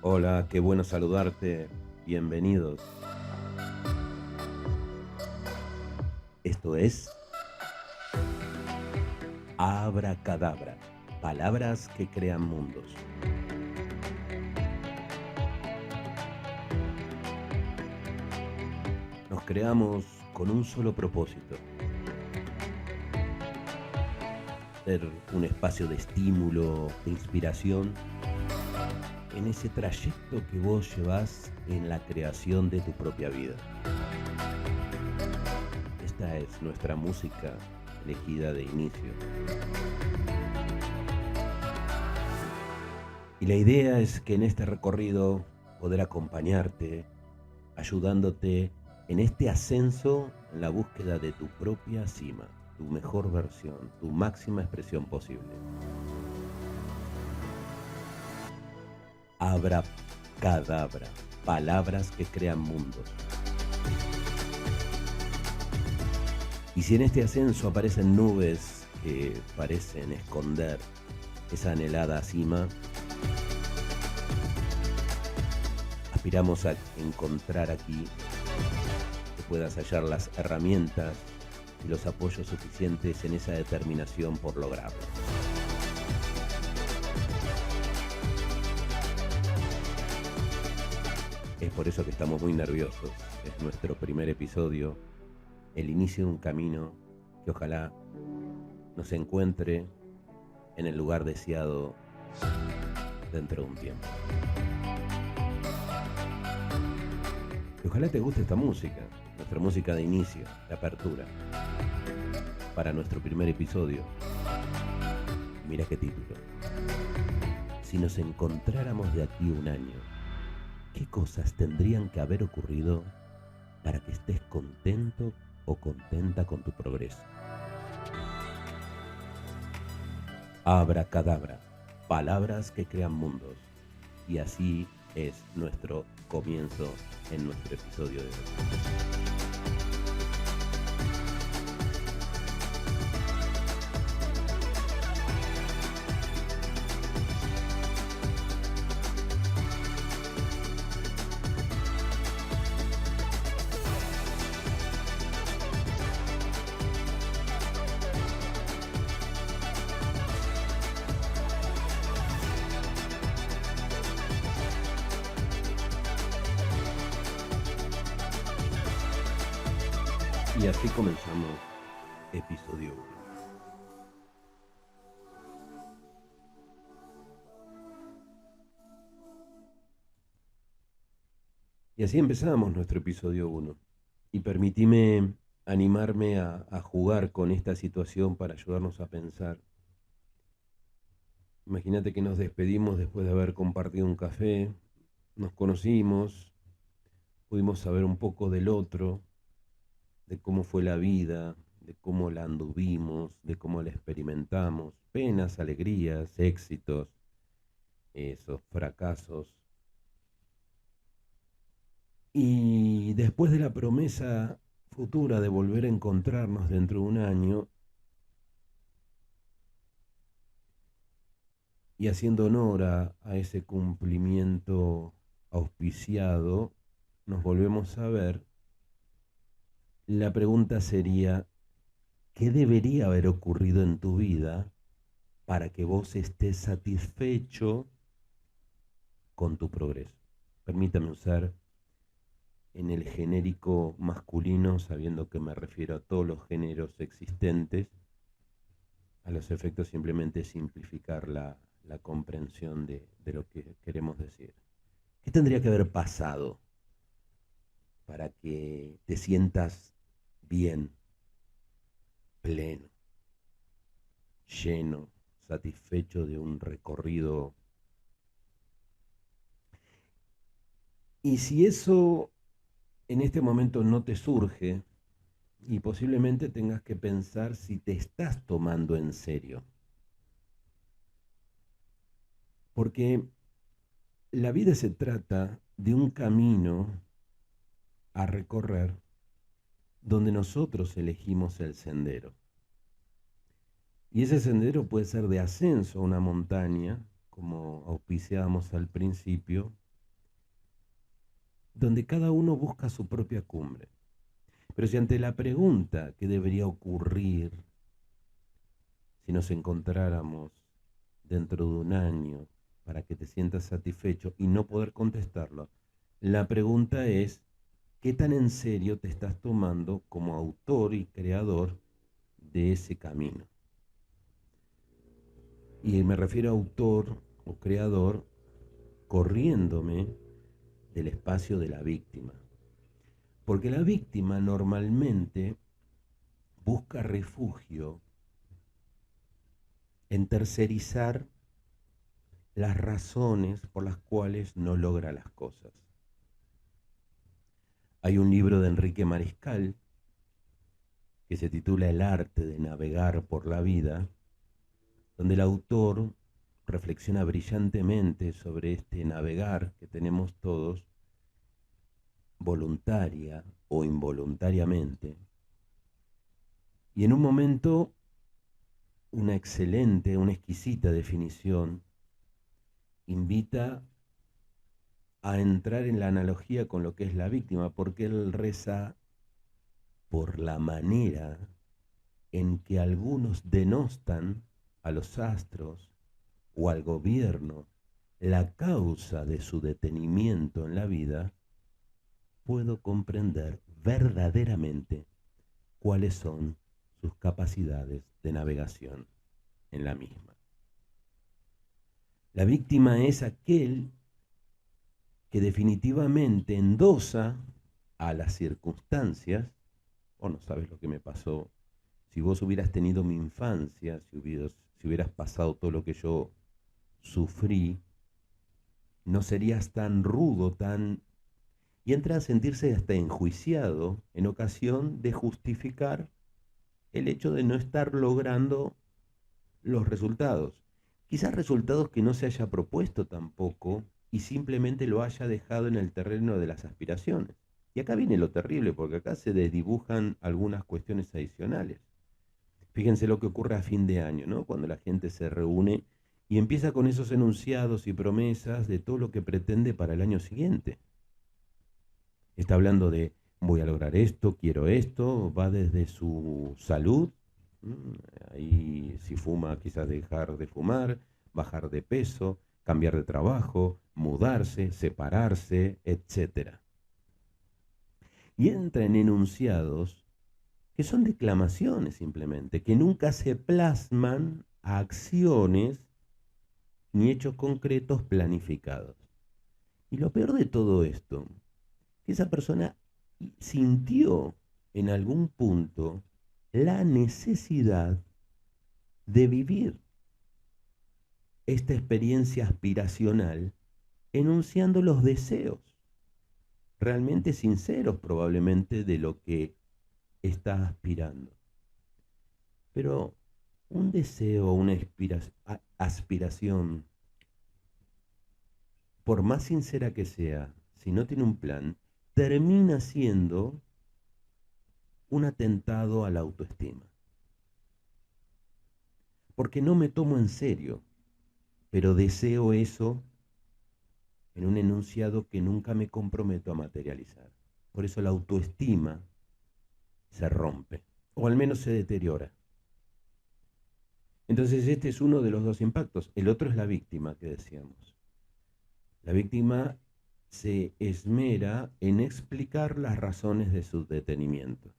Hola, qué bueno saludarte. Bienvenidos. Esto es Abracadabra, palabras que crean mundos. Nos creamos con un solo propósito, ser un espacio de estímulo, de inspiración, en ese trayecto que vos llevas en la creación de tu propia vida. Esta es nuestra música elegida de inicio. Y la idea es que en este recorrido poder acompañarte, ayudándote en este ascenso en la búsqueda de tu propia cima, tu mejor versión, tu máxima expresión posible. Abracadabra, palabras que crean mundos. Y si en este ascenso aparecen nubes que parecen esconder esa anhelada cima, aspiramos a encontrar aquí que puedas hallar las herramientas y los apoyos suficientes en esa determinación por lograrlo. Es por eso que estamos muy nerviosos. Es nuestro primer episodio, el inicio de un camino que ojalá nos encuentre en el lugar deseado dentro de un tiempo. Y ojalá te guste esta música, nuestra música de inicio, de apertura, para nuestro primer episodio. Mira qué título. Si nos encontráramos de aquí un año, ¿qué cosas tendrían que haber ocurrido para que estés contento o contenta con tu progreso? Abracadabra, palabras que crean mundos. Y así es nuestro comienzo en nuestro episodio de hoy. Y así comenzamos episodio 1. Y así empezamos nuestro episodio 1. Y permitime animarme a jugar con esta situación para ayudarnos a pensar. Imagínate que nos despedimos después de haber compartido un café, nos conocimos, pudimos saber un poco del otro, de cómo fue la vida, de cómo la anduvimos, de cómo la experimentamos, penas, alegrías, éxitos, esos fracasos. Y después de la promesa futura de volver a encontrarnos dentro de un año, y haciendo honor a ese cumplimiento auspiciado, nos volvemos a ver, la pregunta sería, ¿qué debería haber ocurrido en tu vida para que vos estés satisfecho con tu progreso? Permítame usar en el genérico masculino, sabiendo que me refiero a todos los géneros existentes, a los efectos simplemente simplificar la comprensión de lo que queremos decir. ¿Qué tendría que haber pasado para que te sientas bien, pleno, lleno, satisfecho de un recorrido? Y si eso en este momento no te surge, y posiblemente tengas que pensar si te estás tomando en serio. Porque la vida se trata de un camino a recorrer donde nosotros elegimos el sendero. Y ese sendero puede ser de ascenso a una montaña, como auspiciábamos al principio, donde cada uno busca su propia cumbre. Pero si ante la pregunta ¿qué debería ocurrir si nos encontráramos dentro de un año para que te sientas satisfecho y no poder contestarlo, la pregunta es ¿qué tan en serio te estás tomando como autor y creador de ese camino? Y me refiero a autor o creador corriéndome del espacio de la víctima. Porque la víctima normalmente busca refugio en tercerizar las razones por las cuales no logra las cosas. Hay un libro de Enrique Mariscal que se titula El arte de navegar por la vida, donde el autor reflexiona brillantemente sobre este navegar que tenemos todos, voluntaria o involuntariamente. Y en un momento, una excelente, una exquisita definición invita a entrar en la analogía con lo que es la víctima, porque él reza por la manera en que algunos denostan a los astros o al gobierno la causa de su detenimiento en la vida, puedo comprender verdaderamente cuáles son sus capacidades de navegación en la misma. La víctima es aquel que definitivamente endosa a las circunstancias. Oh, no sabes lo que me pasó. Si vos hubieras tenido mi infancia, si hubieras pasado todo lo que yo sufrí, no serías tan rudo, tan... Y entra a sentirse hasta enjuiciado en ocasión de justificar el hecho de no estar logrando los resultados. Quizás resultados que no se haya propuesto tampoco y simplemente lo haya dejado en el terreno de las aspiraciones. Y acá viene lo terrible, porque acá se desdibujan algunas cuestiones adicionales. Fíjense lo que ocurre a fin de año, ¿no? Cuando la gente se reúne y empieza con esos enunciados y promesas de todo lo que pretende para el año siguiente. Está hablando de voy a lograr esto, quiero esto, va desde su salud, ahí si fuma quizás dejar de fumar, bajar de peso, cambiar de trabajo, mudarse, separarse, etc. Y entra en enunciados que son declamaciones simplemente, que nunca se plasman a acciones ni hechos concretos planificados. Y lo peor de todo esto, que esa persona sintió en algún punto la necesidad de vivir esta experiencia aspiracional enunciando los deseos realmente sinceros probablemente de lo que está aspirando. Pero un deseo, una aspiración, por más sincera que sea, si no tiene un plan, termina siendo un atentado a la autoestima. Porque no me tomo en serio, pero deseo eso en un enunciado que nunca me comprometo a materializar. Por eso la autoestima se rompe, o al menos se deteriora. Entonces este es uno de los dos impactos. El otro es la víctima que decíamos. La víctima se esmera en explicar las razones de su detenimiento.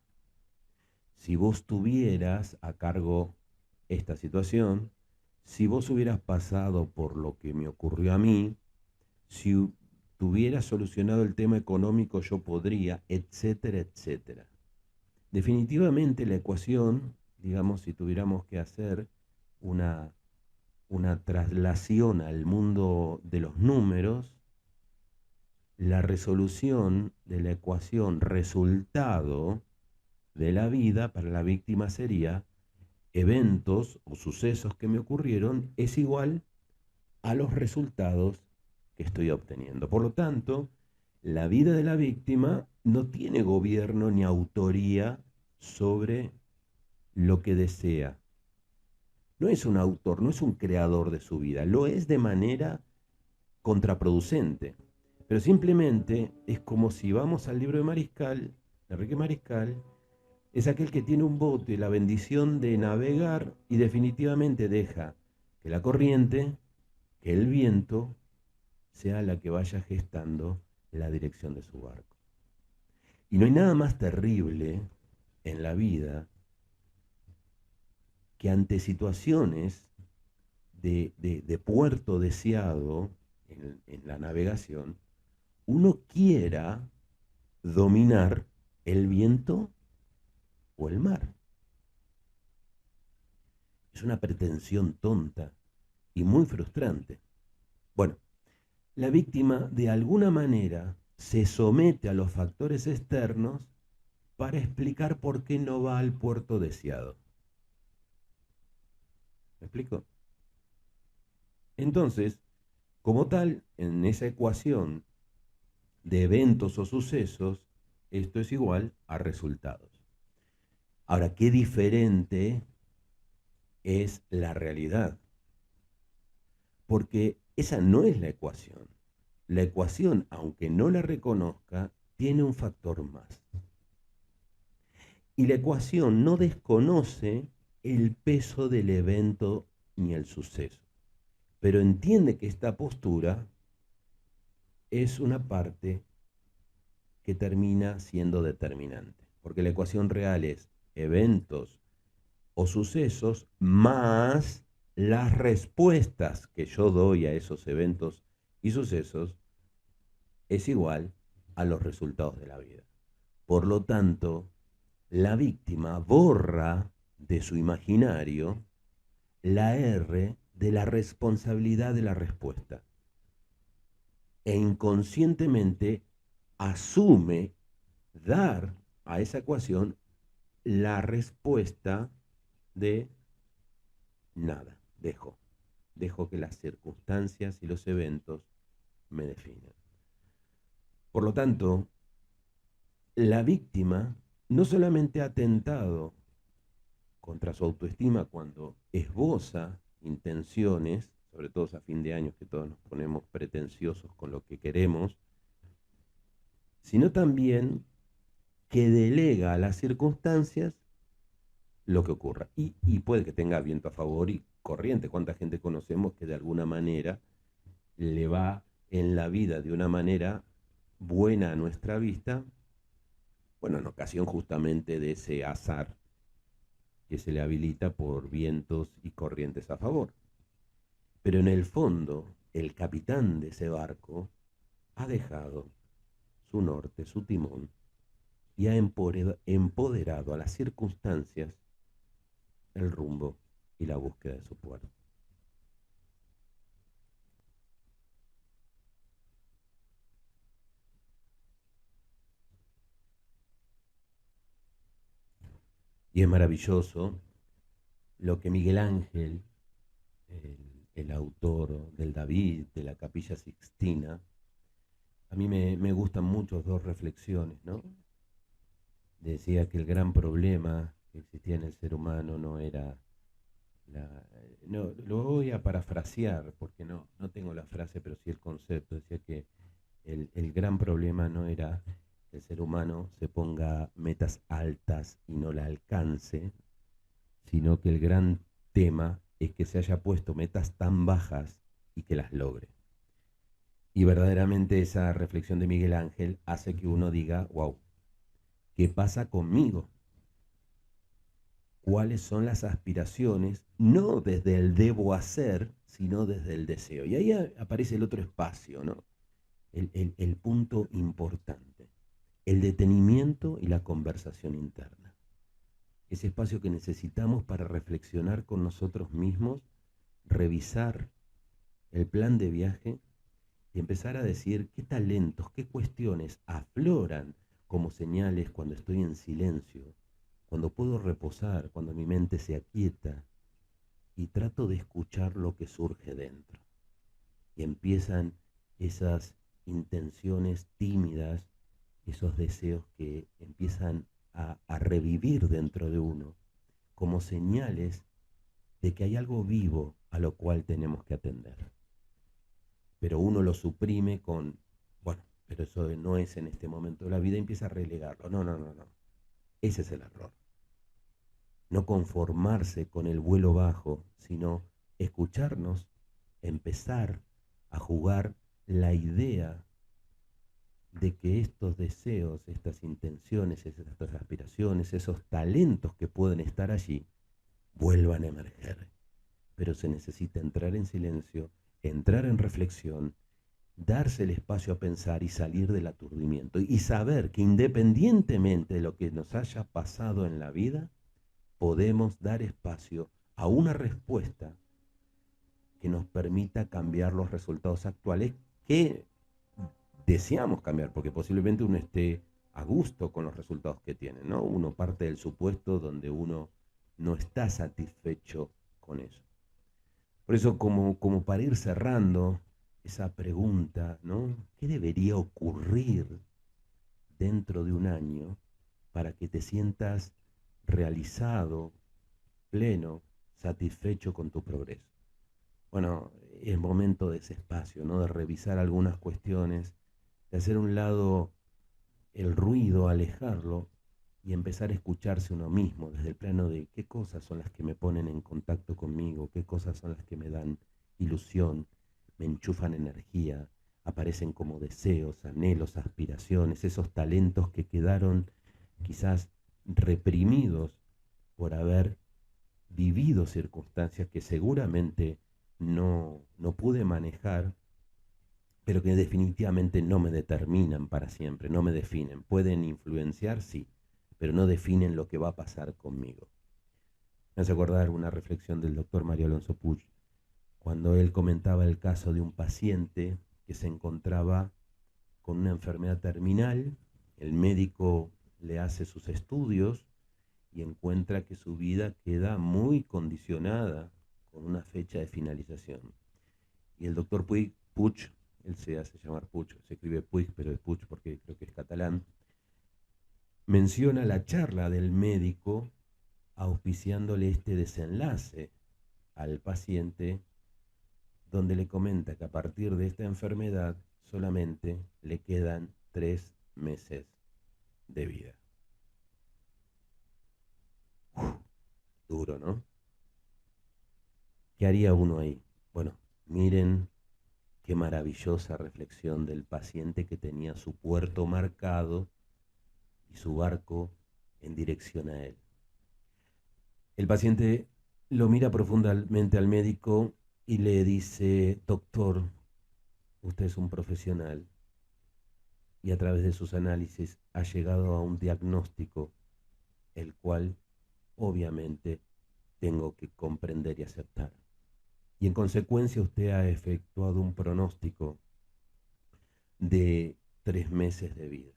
Si vos tuvieras a cargo esta situación, si vos hubieras pasado por lo que me ocurrió a mí, si tuvieras solucionado el tema económico yo podría, etcétera, etcétera. Definitivamente la ecuación, digamos, si tuviéramos que hacer una traslación al mundo de los números, la resolución de la ecuación resultado de la vida para la víctima sería eventos o sucesos que me ocurrieron es igual a los resultados que estoy obteniendo. Por lo tanto, la vida de la víctima no tiene gobierno ni autoría sobre lo que desea. No es un autor, no es un creador de su vida, lo es de manera contraproducente. Pero simplemente es como si vamos al libro de Mariscal, Enrique Mariscal, es aquel que tiene un bote, la bendición de navegar y definitivamente deja que la corriente, que el viento, sea la que vaya gestando la dirección de su barco. Y no hay nada más terrible en la vida que ante situaciones de puerto deseado en la navegación, uno quiera dominar el viento o el mar. Es una pretensión tonta y muy frustrante. Bueno, la víctima de alguna manera se somete a los factores externos para explicar por qué no va al puerto deseado. ¿Me explico? Entonces, como tal, en esa ecuación de eventos o sucesos, esto es igual a resultados. Ahora, qué diferente es la realidad, porque esa no es la ecuación. La ecuación, aunque no la reconozca, tiene un factor más. Y la ecuación no desconoce el peso del evento ni el suceso, pero entiende que esta postura es una parte que termina siendo determinante, porque la ecuación real es eventos o sucesos más las respuestas que yo doy a esos eventos y sucesos es igual a los resultados de la vida. Por lo tanto, la víctima borra de su imaginario la R de la responsabilidad de la respuesta e inconscientemente asume dar a esa ecuación la respuesta de nada, dejo que las circunstancias y los eventos me definan. Por lo tanto, la víctima no solamente ha atentado contra su autoestima cuando esboza intenciones, sobre todo a fin de año que todos nos ponemos pretenciosos con lo que queremos, sino también que delega a las circunstancias lo que ocurra. Y puede que tenga viento a favor y corriente. ¿Cuánta gente conocemos que de alguna manera le va en la vida de una manera buena a nuestra vista? Bueno, en ocasión justamente de ese azar que se le habilita por vientos y corrientes a favor. Pero en el fondo, el capitán de ese barco ha dejado su norte, su timón, y ha empoderado a las circunstancias el rumbo y la búsqueda de su puerto. Y es maravilloso lo que Miguel Ángel, el autor del David, de la Capilla Sixtina, a mí me gustan mucho dos reflexiones, ¿no? Decía que el gran problema que existía en el ser humano no era no, lo voy a parafrasear porque no tengo la frase, pero sí el concepto. Decía que el gran problema no era que el ser humano se ponga metas altas y no la alcance, sino que el gran tema es que se haya puesto metas tan bajas y que las logre. Y verdaderamente esa reflexión de Miguel Ángel hace que uno diga, wow, ¿qué pasa conmigo? ¿Cuáles son las aspiraciones? No desde el debo hacer, sino desde el deseo. Y ahí aparece el otro espacio, ¿no? El punto importante, el detenimiento y la conversación interna. Ese espacio que necesitamos para reflexionar con nosotros mismos, revisar el plan de viaje y empezar a decir qué talentos, qué cuestiones afloran como señales cuando estoy en silencio, cuando puedo reposar, cuando mi mente se aquieta y trato de escuchar lo que surge dentro. Y empiezan esas intenciones tímidas, esos deseos que empiezan a revivir dentro de uno como señales de que hay algo vivo a lo cual tenemos que atender. Pero uno lo suprime con Bueno, pero eso no es en este momento de la vida, empieza a relegarlo. No, no, no, no. Ese es el error. No conformarse con el vuelo bajo, sino escucharnos, empezar a jugar la idea de que estos deseos, estas intenciones, estas aspiraciones, esos talentos que pueden estar allí, vuelvan a emerger. Pero se necesita entrar en silencio, entrar en reflexión, darse el espacio a pensar y salir del aturdimiento y saber que independientemente de lo que nos haya pasado en la vida, podemos dar espacio a una respuesta que nos permita cambiar los resultados actuales que deseamos cambiar, porque posiblemente uno esté a gusto con los resultados que tiene, ¿no? Uno parte del supuesto donde uno no está satisfecho con eso. Por eso, como para ir cerrando esa pregunta, ¿no? ¿Qué debería ocurrir dentro de un año para que te sientas realizado, pleno, satisfecho con tu progreso? Bueno, es momento de ese espacio, ¿no? De revisar algunas cuestiones, de hacer un lado el ruido, alejarlo y empezar a escucharse uno mismo desde el plano de qué cosas son las que me ponen en contacto conmigo, qué cosas son las que me dan ilusión, me enchufan energía, aparecen como deseos, anhelos, aspiraciones, esos talentos que quedaron quizás reprimidos por haber vivido circunstancias que seguramente no pude manejar, pero que definitivamente no me determinan para siempre, no me definen. Pueden influenciar, sí, pero no definen lo que va a pasar conmigo. Me hace acordar una reflexión del doctor Mario Alonso Puig, cuando él comentaba el caso de un paciente que se encontraba con una enfermedad terminal, el médico le hace sus estudios y encuentra que su vida queda muy condicionada con una fecha de finalización. Y el doctor Puig, él se hace llamar Puig, se escribe Puig, pero es Puig porque creo que es catalán, menciona la charla del médico auspiciándole este desenlace al paciente, donde le comenta que a partir de esta enfermedad solamente le quedan 3 meses de vida. Uf, duro, ¿no? ¿Qué haría uno ahí? Bueno, miren qué maravillosa reflexión del paciente que tenía su puerto marcado y su barco en dirección a él. El paciente lo mira profundamente al médico y le dice: doctor, usted es un profesional y a través de sus análisis ha llegado a un diagnóstico el cual obviamente tengo que comprender y aceptar. Y en consecuencia usted ha efectuado un pronóstico de 3 meses de vida.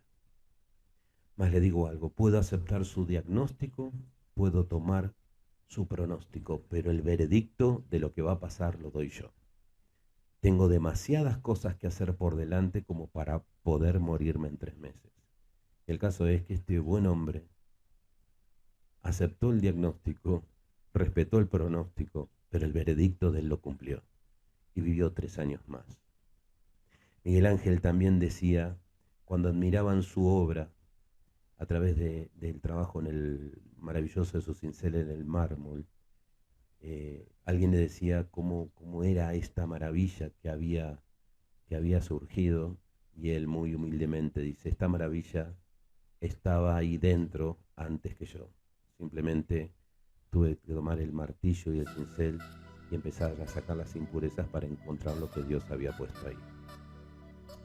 Más le digo algo, puedo aceptar su diagnóstico, puedo tomar su pronóstico, pero el veredicto de lo que va a pasar lo doy yo. Tengo demasiadas cosas que hacer por delante como para poder morirme en 3 meses. El caso es que este buen hombre aceptó el diagnóstico, respetó el pronóstico, pero el veredicto de él lo cumplió y vivió 3 años más. Miguel Ángel también decía, cuando admiraban su obra a través del trabajo en el maravilloso de su cincel en el mármol, alguien le decía cómo era esta maravilla que había surgido, y él muy humildemente dice: esta maravilla estaba ahí dentro antes que yo. Simplemente tuve que tomar el martillo y el cincel y empezar a sacar las impurezas para encontrar lo que Dios había puesto ahí.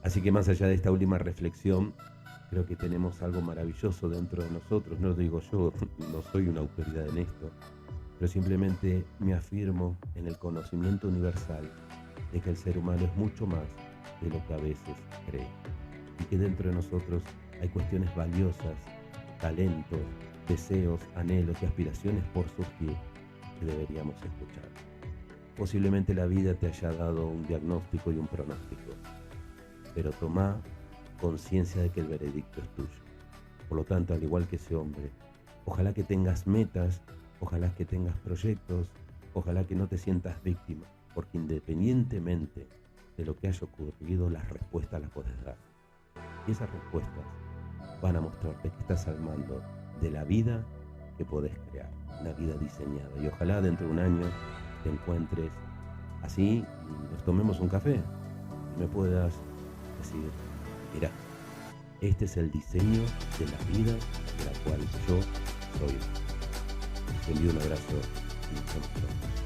Así que más allá de esta última reflexión, creo que tenemos algo maravilloso dentro de nosotros. No digo yo, no soy una autoridad en esto, pero simplemente me afirmo en el conocimiento universal de que el ser humano es mucho más de lo que a veces cree. Y que dentro de nosotros hay cuestiones valiosas, talentos, deseos, anhelos y aspiraciones por surgir que deberíamos escuchar. Posiblemente la vida te haya dado un diagnóstico y un pronóstico, pero toma conciencia de que el veredicto es tuyo. Por lo tanto, al igual que ese hombre, ojalá que tengas metas, ojalá que tengas proyectos, ojalá que no te sientas víctima, porque independientemente de lo que haya ocurrido, las respuestas las puedes dar. Y esas respuestas van a mostrarte que estás al mando de la vida que podés crear, una vida diseñada. Y ojalá dentro de un año te encuentres así y nos tomemos un café y me puedas decir, mira, este es el diseño de la vida de la cual yo soy. Te envío un abrazo y nos vemos pronto.